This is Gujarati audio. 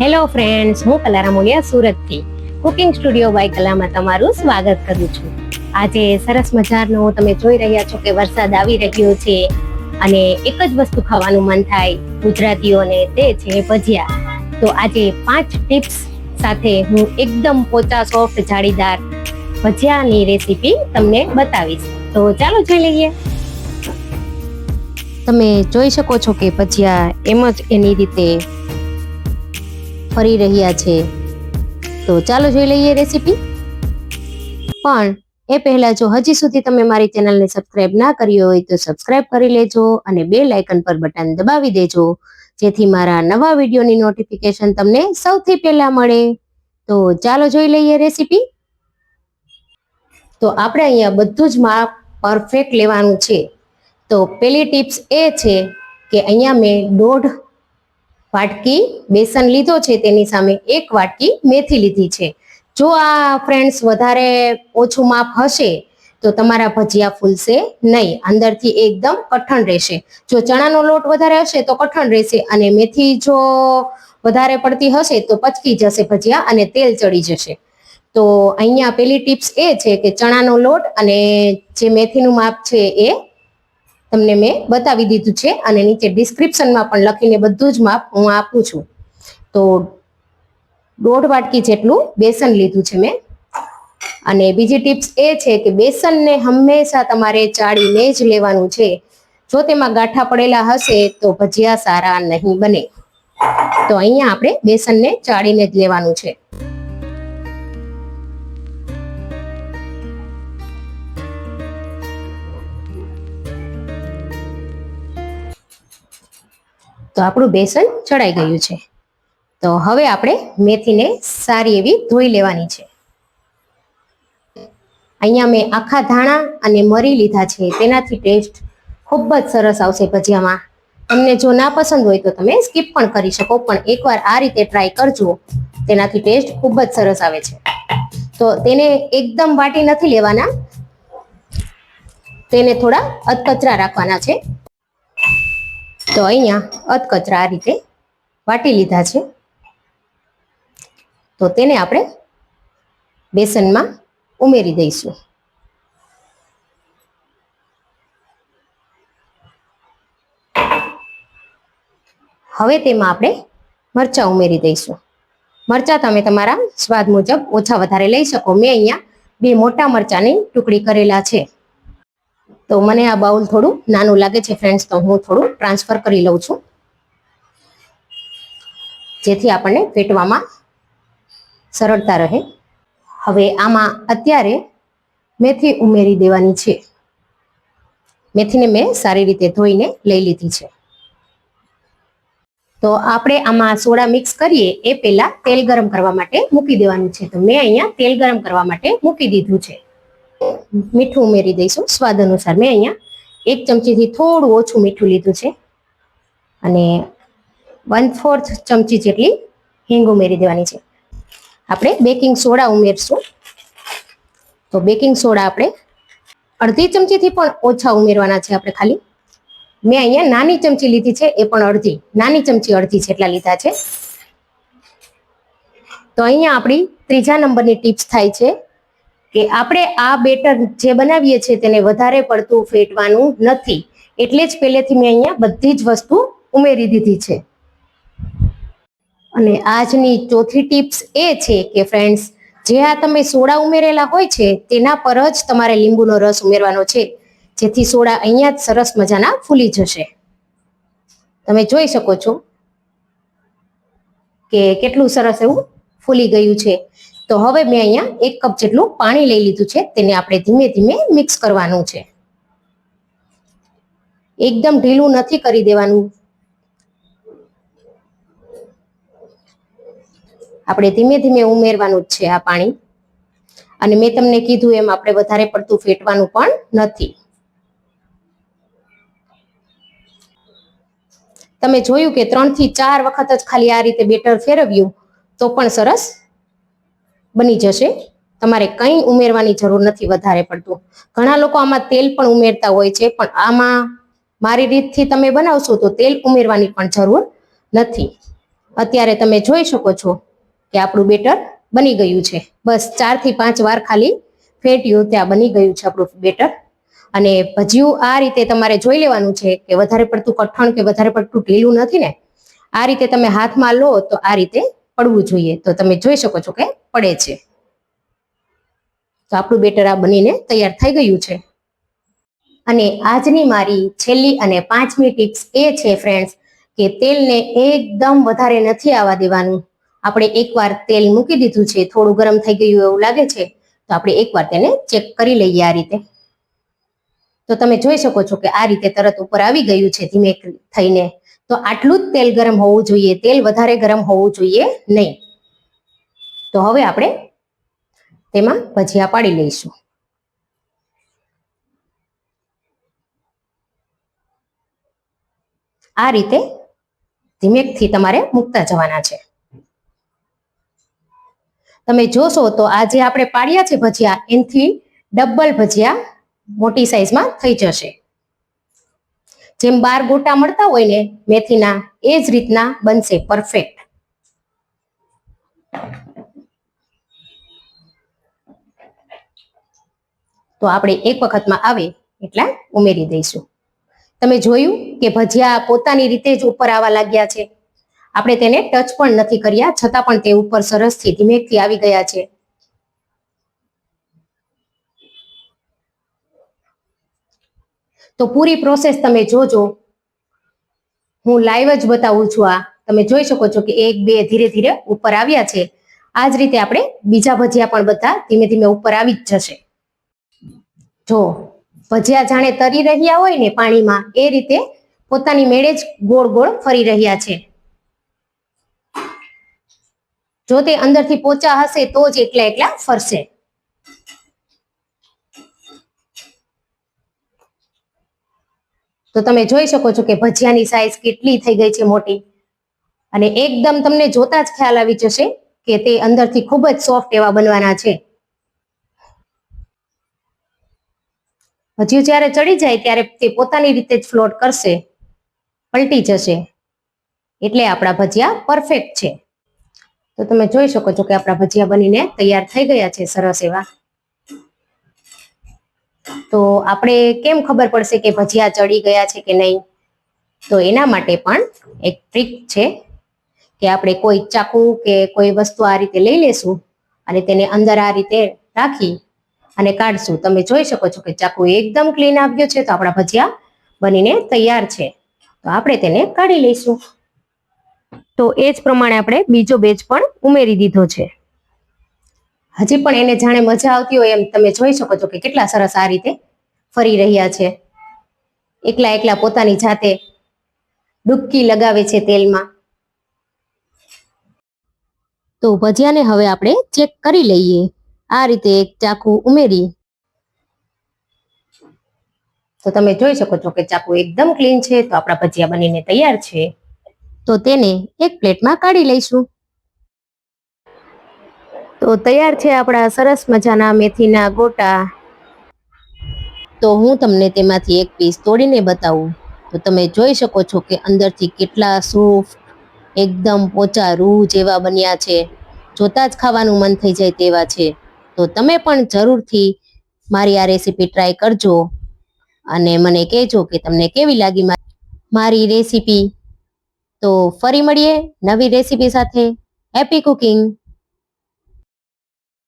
હેલો ફ્રેન્ડ્સ, હું કલા રામોલિયા સુરતથી કુકિંગ સ્ટુડિયો બાય કલામાં તમારું સ્વાગત કરું છું. આજે સરસ મજાનો તમે જોઈ રહ્યા છો કે વરસાદ આવી રહ્યો છે અને એક જ વસ્તુ ખાવાનું મન થાય ગુજરાતીઓને, તે છે ભજીયા. તો આજે 5 ટિપ્સ સાથે હું એકદમ પોચા સોફ્ટ જાળીદાર ભજીયાની રેસીપી તમને બતાવીશ. તો ચાલો જોઈ લઈએ. તમે જોઈ શકો છો કે ભજીયા એમ જ એની રીતે ફરી રહ્યા છે. તો ચાલો જોઈ લઈએ રેસીપી. પણ એ પહેલા જો હજી સુધી તમે મારી ચેનલને સબસ્ક્રાઇબ ના કરી હોય તો સબસ્ક્રાઇબ કરી લેજો અને બેલ આઇકન પર બટન દબાવી દેજો, જેથી મારા નવા વિડીયોની નોટિફિકેશન તમને સૌથી પહેલા મળે. તો ચાલો જોઈ લઈએ રેસીપી. તો આપણે અહીંયા બધું જ માપ પરફેક્ટ લેવાનું છે. તો પહેલી ટિપ્સ એ છે કે અહીંયા મેં 1.5 વાટકી બેસન લીધો છે, તેની સામે 1 વાટકી મેથી લીધી છે. જો આ ફ્રેન્ડ્સ વધારે ઓછું માપ હશે તો તમારા ભજીયા ફૂલશે નહીં, અંદરથી એકદમ કઠણ રહેશે. જો ચણાનો લોટ વધારે હશે તો કઠણ રહેશે અને મેથી જો વધારે પડતી હશે તો પચકી જશે ભજીયા અને તેલ ચડી જશે. તો અહીંયા પેલી ટિપ્સ એ છે કે ચણાનો લોટ અને જે મેથીનું માપ છે એ તમને મેં બતાવી દીધું છે અને નીચે ડિસ્ક્રિપ્શનમાં પણ લખીને બધું જ માપ હું આપું છું. તો 1.5 વાટકી જેટલું બેસન લીધું છે મેં. અને બીજી ટિપ્સ એ છે કે બેસનને હંમેશા તમારે ચાળીને જ લેવાનું છે. જો તેમાં ગાંઠા પડેલા હશે તો ભજીયા સારા નહીં બને. તો અહીંયા આપણે બેસનને ચાળીને જ લેવાનું છે. તો આપણું બેસન ચડાઈ ગયું છે. તો હવે આપણે મેથીને સારી એવી ધોઈ લેવાની છે. અહીંયા મેં આખા ધાણા અને મરી લીધા છે, તેનાથી ટેસ્ટ ખૂબ જ સરસ આવશે ભજીયામાં. તમને જો ના પસંદ હોય તો તમે સ્કીપ પણ કરી શકો, પણ એકવાર આ રીતે ટ્રાય કરજો, તેનાથી ટેસ્ટ ખૂબ જ સરસ આવે છે. તો તેને એકદમ વાટી નથી લેવાના, તેને થોડા અધકચરા રાખવાના છે. તો અહીંયા અધકચરા આ રીતે વાટી લીધા છે. તો તેને આપણે બેસનમાં ઉમેરી દઈશું. હવે તેમાં આપણે મરચાં ઉમેરી દઈશું. મરચાં તમે તમારા સ્વાદ મુજબ ઓછા વધારે લઈ શકો. મેં અહીંયા 2 મોટા મરચાંની ટુકડી કરેલા છે. તો મને આ બાઉલ થોડું નાનું લાગે છે ફ્રેન્ડ્સ, તો હું થોડું ટ્રાન્સફર કરી લઉં છું, જેથી આપણને ફેટવામાં સરળતા રહે. હવે આમાં અત્યારે મેથી ઉમેરી દેવાની છે. મેથીને મેં સારી રીતે ધોઈને લઈ લીધી છે. તો આપણે આમાં સોડા મિક્સ કરીએ એ પહેલા તેલ ગરમ કરવા માટે મૂકી દેવાનું છે. તો મેં અહીંયા તેલ ગરમ કરવા માટે મૂકી દીધું છે. મીઠું ઉમેરી દઈશું સ્વાદ અનુસાર. મેં અહીંયા 1 ચમચીથી થોડું ઓછું મીઠું લીધું છે અને 1/4 ચમચી જેટલી હિંગ ઉમેરી દેવાની છે. આપણે બેકિંગ સોડા ઉમેરશું. તો બેકિંગ સોડા આપણે 1/2 ચમચીથી પણ ઓછા ઉમેરવાના છે આપણે ખાલી. મેં અહીંયા નાની ચમચી લીધી છે, એ પણ નાની ચમચી અડધી જેટલા લીધા છે. તો અહીંયા આપણી 3જા નંબરની ટિપ્સ થાય છે કે આપણે આ બેટર જે બનાવીએ છીએ તેને વધારે પડતું ફેટવાનું નથી. એટલે જ પહેલેથી મેં અહીંયા બધી જ વસ્તુ ઉમેરી દીધી છે. અને આજની ચોથી ટિપ્સ એ છે કે ફ્રેન્ડ્સ, જે આ તમે સોડા ઉમેરેલા હોય છે તેના પર જ તમારે લીંબુનો રસ ઉમેરવાનો છે, જેથી સોડા અહીંયા જ સરસ મજાના ફૂલી જશે. તમે જોઈ શકો છો કે કેટલું સરસ એવું ફૂલી ગયું છે. તો હવે મેં અહીંયા 1 કપ જેટલું પાણી લઈ લીધું છે, તેને આપણે ધીમે ધીમે મિક્સ કરવાનું છે. એકદમ ઢીલું નથી કરી દેવાનું. આપણે ધીમે ધીમે ઉમેરવાનું જ છે આ પાણી. અને મેં તમને કીધું એમ આપણે વધારે પડતું ફેટવાનું પણ નથી. તમે જોયું કે 3 થી 4 વખત જ ખાલી આ રીતે બેટર ફેરવ્યું તો પણ સરસ બની જશે. તમારે કંઈ ઉમેરવાની જરૂર નથી વધારે પડતું. ઘણા લોકો આમાં તેલ પણ ઉમેરતા હોય છે, પણ આમાં મારી રીતથી તમે બનાવશો તો તેલ ઉમેરવાની પણ જરૂર નથી. અત્યારે તમે જોઈ શકો છો કે આપણું બેટર બની ગયું છે. બસ 4 થી 5 વાર ખાલી ફેટ્યું ત્યાં બની ગયું છે આપણું બેટર. અને ભજીયું આ રીતે તમારે જોઈ લેવાનું છે કે વધારે પડતું કઠણ કે વધારે પડતું ઢીલું નથી ને. આ રીતે તમે હાથમાં લો તો આ રીતે પડવું જોઈએ. તો તમે જોઈ શકો છો કે પડે છે. તો આપણું બેટર આ બનીને તૈયાર થઈ ગયું છે. અને આજની મારી છેલ્લી અને 5મી ટિપ્સ એ છે ફ્રેન્ડ્સ કે તેલને એકદમ વધારે નથી આવવા દેવાનું. આપણે એકવાર તેલ મૂકી દીધું છે, થોડું ગરમ થઈ ગયું એવું લાગે છે, તો આપણે એકવાર તેને ચેક કરી લઈએ આ રીતે. તો તમે જોઈ શકો છો કે આ રીતે તરત ઉપર આવી ગયું છે ધીમે થઈને. તો આટલું જ તેલ ગરમ હોવું જોઈએ, તેલ વધારે ગરમ હોવું જોઈએ નહીં. તો હવે આપણે તેમાં ભજીયા પાડી લઈશું. આ રીતે ધીમેકથી તમારે મૂકતા જવાના છે. તમે જોશો તો આ જે આપણે પાડ્યા છે ભજીયા એનાથી ડબલ ભજીયા મોટી સાઈઝમાં થઈ જશે. જેમ 12 ગોટા મળતા હોય ને મેથીના, એ જ રીતના બનશે પરફેક્ટ. તો આપણે એક વખતમાં આવે એટલા ઉમેરી દઈશું. તમે જોયું કે ભજીયા પોતાની રીતે જ ઉપર આવવા લાગ્યા છે. આપણે તેને ટચ પણ નથી કર્યા છતાં પણ તે ઉપર સરસથી ધીમેકથી આવી ગયા છે. તો પૂરી પ્રોસેસ તમે જોજો. હું લાઈવ જ બતાવું છું. આ તમે જોઈ શકો છો કે 1 2 ધીરે ધીરે ઉપર આવ્યા છે. આ જ રીતે આપણે બીજા ભજીયા પણ બધા ધીમે ધીમે ઉપર આવી જ જશે. જો ભજીયા જાણે તરી રહ્યા હોય ને પાણીમાં, એ રીતે પોતાની મેળે જ ગોળ ગોળ ફરી રહ્યા છે. જો તે અંદરથી પોચા હશે તો જ એકલા એકલા ફરશે. તો તમે જોઈ શકો છો કે ભજીયાની સાઈઝ કેટલી થઈ ગઈ છે મોટી. અને એકદમ તમને જોતા જ ખ્યાલ આવી જશે કે તે અંદરથી ખૂબ જ સોફ્ટ એવા બનવાના છે. ભજીયું જ્યારે ચડી જાય ત્યારે તે પોતાની રીતે જ ફ્લોટ કરશે, પલટી જશે. એટલે આપણા ભજીયા પરફેક્ટ છે. તો તમે જોઈ શકો છો કે આપણા ભજીયા બનીને તૈયાર થઈ ગયા છે સરસ એવા. તો આપણે કેમ ખબર પડશે કે ભજીયા ચડી ગયા છે કે નહીં? તો એના માટે પણ એક ટ્રીક છે કે આપણે કોઈ ચાકુ કે કોઈ વસ્તુ આ રીતે લઈ લેશું અને તેને અંદર આ રીતે રાખી અને કાઢશું. તમે જોઈ શકો છો કે ચાકુ એકદમ ક્લીન આવ્યો છે. તો આપણા ભજીયા બનીને તૈયાર છે. તો આપણે તેને કાઢી લઈશું. તો એ જ પ્રમાણે આપણે બીજો બેચ પણ ઉમેરી દીધો છે. હજી પણ એને જાણે મજા આવતી હોય એમ તમે જોઈ શકો છો કે કેટલા સરસ આ રીતે ફરી રહ્યા છે. એકલા એકલા પોતાની જાતે ડૂબકી લગાવે છે તેલમાં. તો ભજીયાને હવે આપણે ચેક કરી લઈએ. આ રીતે એક ચાકુ ઉમેરી. તો તમે જોઈ શકો છો કે ચાકુ એકદમ ક્લીન છે. તો આપણા ભજીયા બનીને તૈયાર છે. તો તેને એક પ્લેટમાં કાઢી લઈશું. તો તૈયાર છે આપણા સરસ મજાના મેથીના ગોટા. તો હું તમને તેમાંથી એક પીસ તોડીને બતાવું. તો તમે જોઈ શકો છો કે અંદરથી કેટલા સોફ્ટ, એકદમ પોચા રૂ જેવા બન્યા છે. જોતા જ ખાવાનું મન થઈ જાય તેવા છે. તો તમે પણ જરૂરથી મારી આ રેસીપી ટ્રાય કરજો અને મને કહેજો કે તમને કેવી લાગી મારી રેસીપી. તો ફરી મળીએ નવી રેસીપી સાથે. Happy cooking.